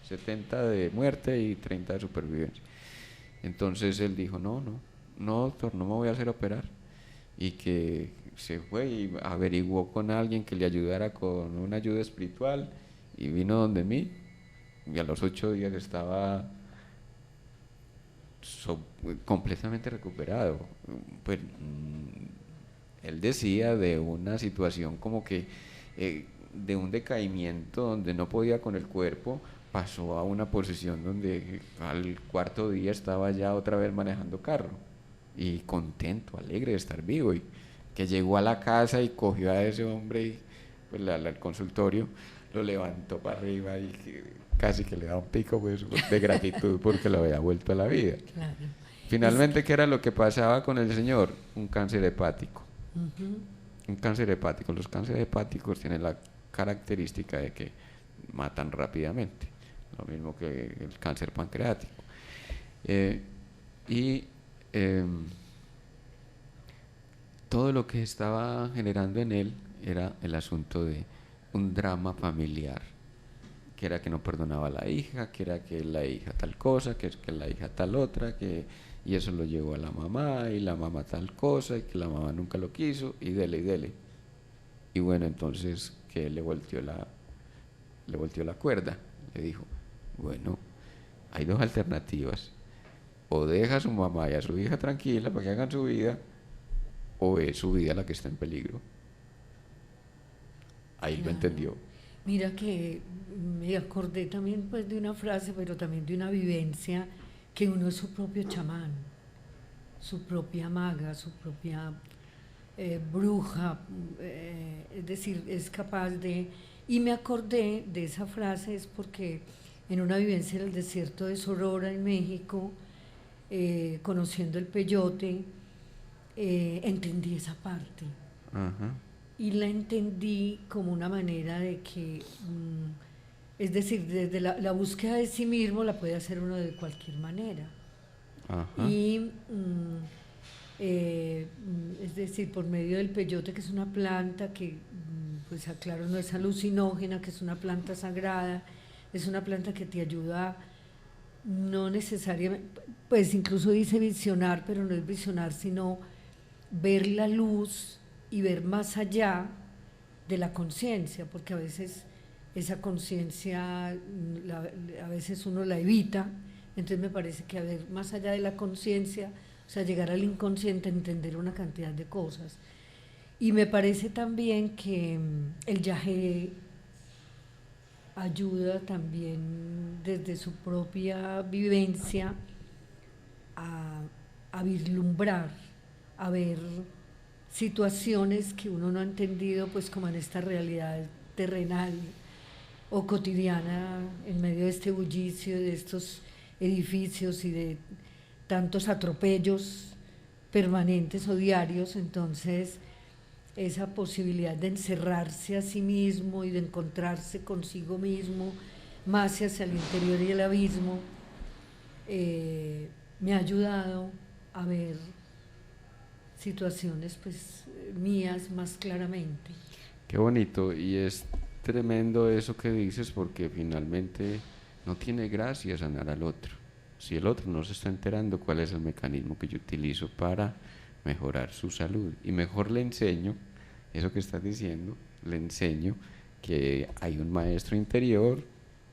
70 de muerte y 30 de supervivencia. Entonces él dijo, no, doctor, no me voy a hacer operar. Y que se fue y averiguó con alguien que le ayudara con una ayuda espiritual y vino donde mí y a los 8 días estaba completamente recuperado. Pues él decía de una situación como que de un decaimiento donde no podía con el cuerpo, pasó a una posición donde al 4.º día estaba ya otra vez manejando carro y contento, alegre de estar vivo, y que llegó a la casa y cogió a ese hombre y pues al consultorio, lo levantó para arriba y casi que le da un pico pues, de gratitud porque lo había vuelto a la vida. Claro. Finalmente, ¿qué era lo que pasaba con el señor? Un cáncer hepático. Un cáncer hepático. Los cánceres hepáticos tienen la característica de que matan rápidamente, lo mismo que el cáncer pancreático. Todo lo que estaba generando en él era el asunto de un drama familiar, que era que no perdonaba a la hija, que era que la hija tal cosa, que es que la hija tal otra, y eso lo llevó a la mamá, y la mamá tal cosa, y que la mamá nunca lo quiso, y dele. Y bueno, entonces que le volteó la cuerda, le dijo, bueno, hay 2 alternativas, o deja a su mamá y a su hija tranquila para que hagan su vida, o es su vida la que está en peligro. Ahí claro. Lo entendió. Mira que me acordé también pues de una frase, pero también de una vivencia, que uno es su propio chamán, su propia maga, su propia bruja, es decir, es capaz de... Y me acordé de esa frase es porque en una vivencia en el desierto de Sonora, en México, conociendo el peyote, entendí esa parte. Ajá. Y la entendí como una manera de que, es decir, desde la búsqueda de sí mismo la puede hacer uno de cualquier manera. Ajá. Y, es decir, por medio del peyote, que es una planta que, pues aclaro, no es alucinógena, que es una planta sagrada, es una planta que te ayuda, no necesariamente, pues incluso dice visionar, pero no es visionar, sino ver la luz y ver más allá de la conciencia, porque a veces esa conciencia, a veces uno la evita, Entonces me parece que más allá de la conciencia, o sea, llegar al inconsciente, entender una cantidad de cosas. Y me parece también que el yagé ayuda también desde su propia vivencia a vislumbrar, a ver situaciones que uno no ha entendido, pues como en esta realidad terrenal o cotidiana, en medio de este bullicio, de estos edificios y de tantos atropellos permanentes o diarios. Entonces esa posibilidad de encerrarse a sí mismo y de encontrarse consigo mismo más hacia el interior y el abismo, me ha ayudado a ver situaciones pues mías más claramente. Qué bonito, y es tremendo eso que dices, porque finalmente no tiene gracia sanar al otro si el otro no se está enterando cuál es el mecanismo que yo utilizo para mejorar su salud. Y mejor le enseño eso que estás diciendo, le enseño que hay un maestro interior,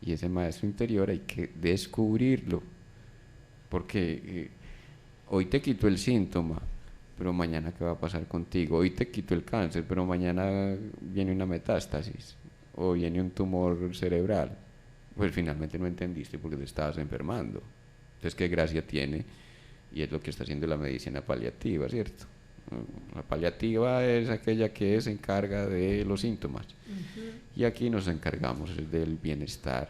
y ese maestro interior hay que descubrirlo, porque hoy te quito el síntoma, pero mañana ¿qué va a pasar contigo? Hoy te quito el cáncer, pero mañana viene una metástasis o viene un tumor cerebral. Pues finalmente no entendiste porque te estabas enfermando. Entonces, ¿qué gracia tiene? Y es lo que está haciendo la medicina paliativa, ¿cierto? La paliativa es aquella que se encarga de los síntomas. Y aquí nos encargamos del bienestar.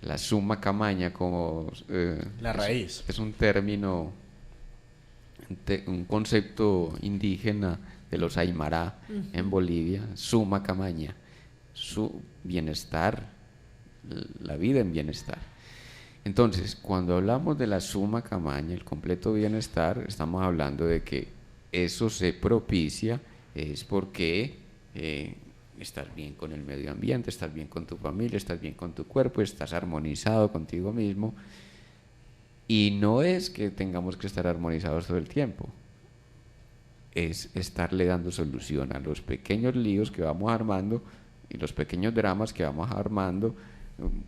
La summa camaña, como la raíz. Es un término, un concepto indígena de los Aymara en Bolivia. Summa camaña, su bienestar, la vida en bienestar. Entonces, cuando hablamos de la summa camaña, el completo bienestar, estamos hablando de que eso se propicia es porque estás bien con el medio ambiente, estás bien con tu familia, estás bien con tu cuerpo, estás armonizado contigo mismo. Y no es que tengamos que estar armonizados todo el tiempo, es estarle dando solución a los pequeños líos que vamos armando y los pequeños dramas que vamos armando,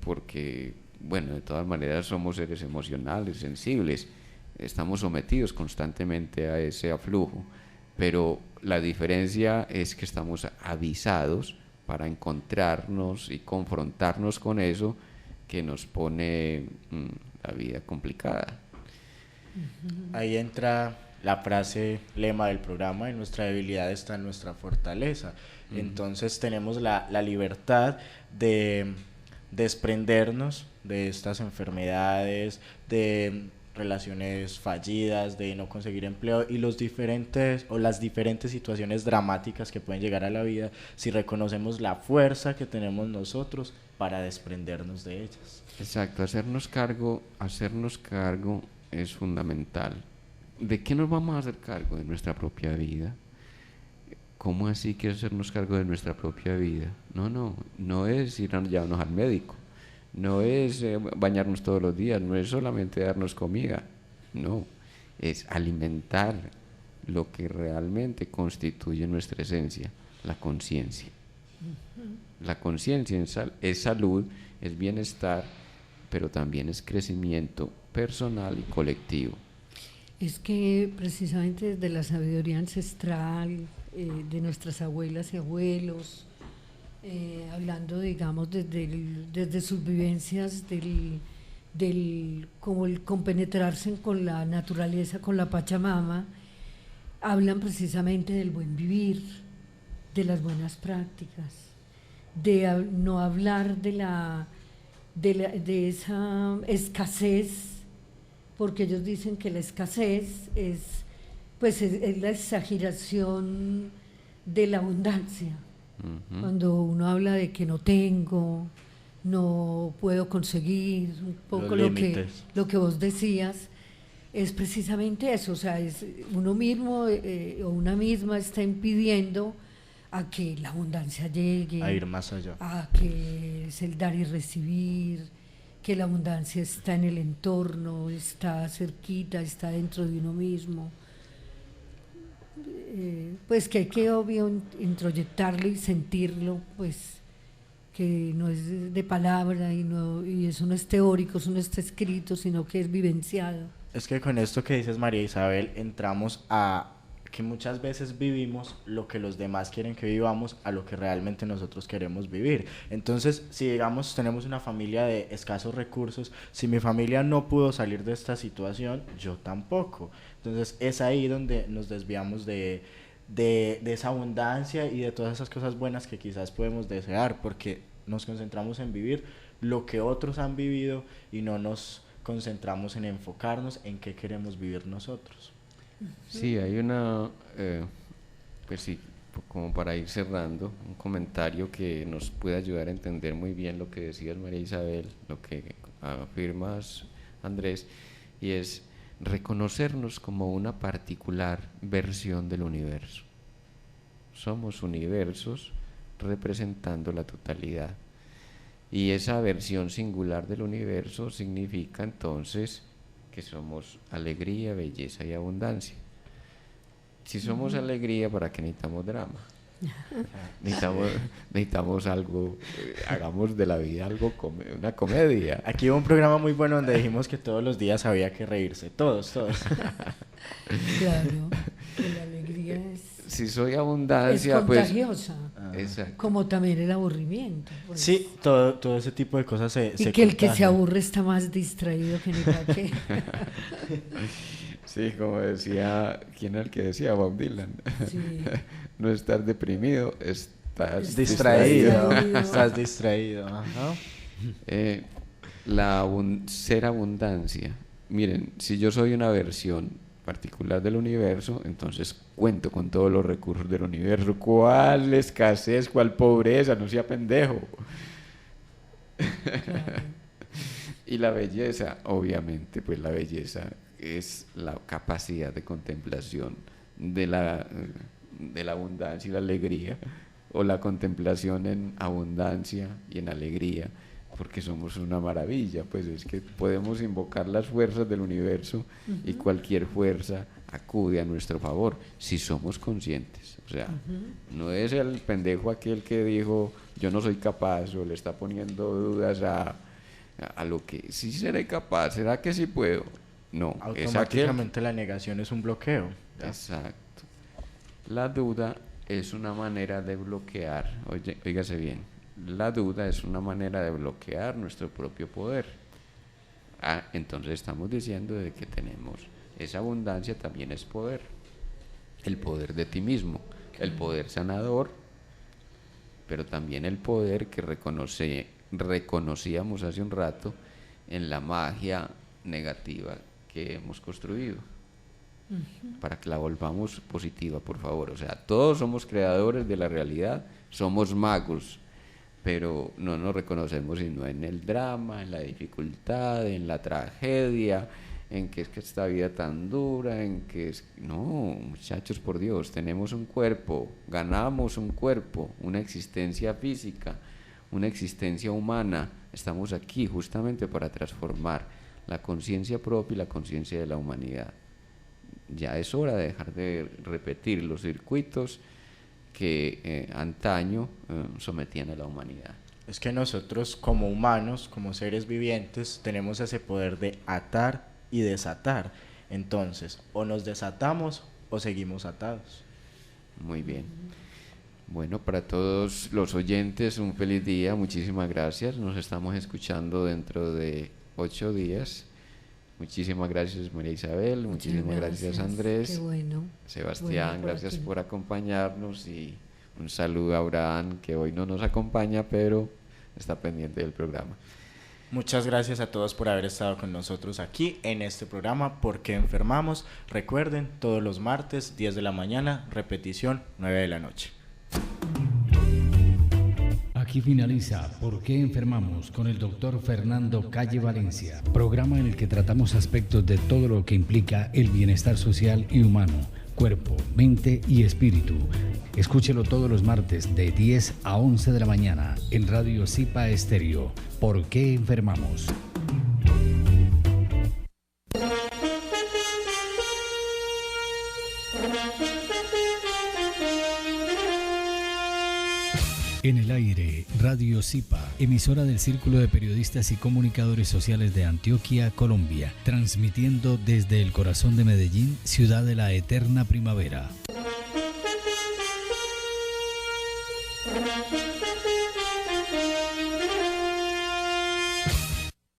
porque, bueno, de todas maneras somos seres emocionales, sensibles, estamos sometidos constantemente a ese aflujo, pero la diferencia es que estamos avisados para encontrarnos y confrontarnos con eso que nos pone la vida complicada. Ahí entra la frase lema del programa: en nuestra debilidad está en nuestra fortaleza. Entonces tenemos la libertad de desprendernos de estas enfermedades, de relaciones fallidas, de no conseguir empleo y las diferentes situaciones dramáticas que pueden llegar a la vida, si reconocemos la fuerza que tenemos nosotros para desprendernos de ellas. Exacto, hacernos cargo es fundamental. ¿De qué nos vamos a hacer cargo? De nuestra propia vida. ¿Cómo así que hacernos cargo de nuestra propia vida? No es ir a llevarnos al médico, no es bañarnos todos los días, no es solamente darnos comida, no, es alimentar lo que realmente constituye nuestra esencia, la conciencia. La conciencia es salud, es bienestar, pero también es crecimiento personal y colectivo. Es que precisamente desde la sabiduría ancestral, de nuestras abuelas y abuelos, hablando, digamos, desde sus vivencias como el compenetrarse con la naturaleza, con la Pachamama, hablan precisamente del buen vivir, de las buenas prácticas, de no hablar de esa escasez, porque ellos dicen que la escasez es la exageración de la abundancia. Cuando uno habla de que no tengo, no puedo conseguir, un poco lo que vos decías, es precisamente eso. O sea, es uno mismo o una misma está impidiendo a que la abundancia llegue, a ir más allá, a que es el dar y recibir, que la abundancia está en el entorno, está cerquita, está dentro de uno mismo. Pues que hay que, obvio, introyectarlo y sentirlo, pues que no es de palabra y eso no es teórico, eso no está escrito, sino que es vivenciado. Es que con esto que dices, María Isabel, entramos a que muchas veces vivimos lo que los demás quieren que vivamos a lo que realmente nosotros queremos vivir. Entonces, si digamos tenemos una familia de escasos recursos, si mi familia no pudo salir de esta situación, yo tampoco. Entonces, es ahí donde nos desviamos de esa abundancia y de todas esas cosas buenas que quizás podemos desear, porque nos concentramos en vivir lo que otros han vivido y no nos concentramos en enfocarnos en qué queremos vivir nosotros. Sí, hay una, pues sí, como para ir cerrando, un comentario que nos puede ayudar a entender muy bien lo que decías, María Isabel, lo que afirmas, Andrés, y es reconocernos como una particular versión del universo. Somos universos representando la totalidad. Y esa versión singular del universo significa entonces que somos alegría, belleza y abundancia. Si somos alegría, ¿para qué necesitamos drama? Necesitamos algo, hagamos de la vida algo, una comedia. Aquí hubo un programa muy bueno donde dijimos que todos los días había que reírse, todos. Claro, que la alegría es... Si soy abundancia, es contagiosa, pues... como también el aburrimiento. Pues. Sí, todo ese tipo de cosas se y que el que se aburre está más distraído que ni para qué. Sí, como decía, ¿quién era el que decía? Bob Dylan. Sí. No estar deprimido, estás distraído. Estás distraído. Ajá. Ser abundancia. Miren, si yo soy una versión particular del universo, entonces cuento con todos los recursos del universo. ¿Cuál escasez, cuál pobreza? No sea pendejo. Claro. Y la belleza, obviamente, pues la belleza es la capacidad de contemplación de la abundancia y la alegría, o la contemplación en abundancia y en alegría, porque somos una maravilla. Pues es que podemos invocar las fuerzas del universo y cualquier fuerza acude a nuestro favor si somos conscientes. O sea, no es el pendejo aquel que dijo yo no soy capaz, o le está poniendo dudas a lo que sí seré capaz, ¿será que sí puedo? No, automáticamente la negación es un bloqueo. Exacto. La duda es una manera de bloquear, óigase bien, la duda es una manera de bloquear nuestro propio poder. Entonces estamos diciendo de que tenemos esa abundancia, también es poder, el poder de ti mismo, el poder sanador, pero también el poder que reconocíamos hace un rato en la magia negativa que hemos construido, para que la volvamos positiva, por favor. O sea, todos somos creadores de la realidad, somos magos, pero no nos reconocemos sino en el drama, en la dificultad, en la tragedia, en que es que esta vida tan dura, en que es... No, muchachos, por Dios, tenemos un cuerpo, ganamos un cuerpo, una existencia física, una existencia humana. Estamos aquí justamente para transformar la conciencia propia y la conciencia de la humanidad. Ya es hora de dejar de repetir los circuitos que antaño sometían a la humanidad. Es que nosotros como humanos, como seres vivientes, tenemos ese poder de atar y desatar. Entonces, o nos desatamos o seguimos atados. Muy bien. Bueno, para todos los oyentes, un feliz día. Muchísimas gracias. Nos estamos escuchando dentro de 8 días. Muchísimas gracias, María Isabel. Muchísimas gracias, Andrés. Qué bueno. Sebastián, gracias por acompañarnos, y un saludo a Abraham, que hoy no nos acompaña, pero está pendiente del programa. Muchas gracias a todos por haber estado con nosotros aquí en este programa ¿Por qué enfermamos? Recuerden, todos los martes, 10 de la mañana, repetición, 9 de la noche. Aquí finaliza ¿Por qué enfermamos? Con el doctor Fernando Calle Valencia, programa en el que tratamos aspectos de todo lo que implica el bienestar social y humano, cuerpo, mente y espíritu. Escúchelo todos los martes de 10 a 11 de la mañana en Radio Zipa Estéreo. ¿Por qué enfermamos? En el aire, Radio Zipa, emisora del Círculo de Periodistas y Comunicadores Sociales de Antioquia, Colombia, transmitiendo desde el corazón de Medellín, ciudad de la eterna primavera.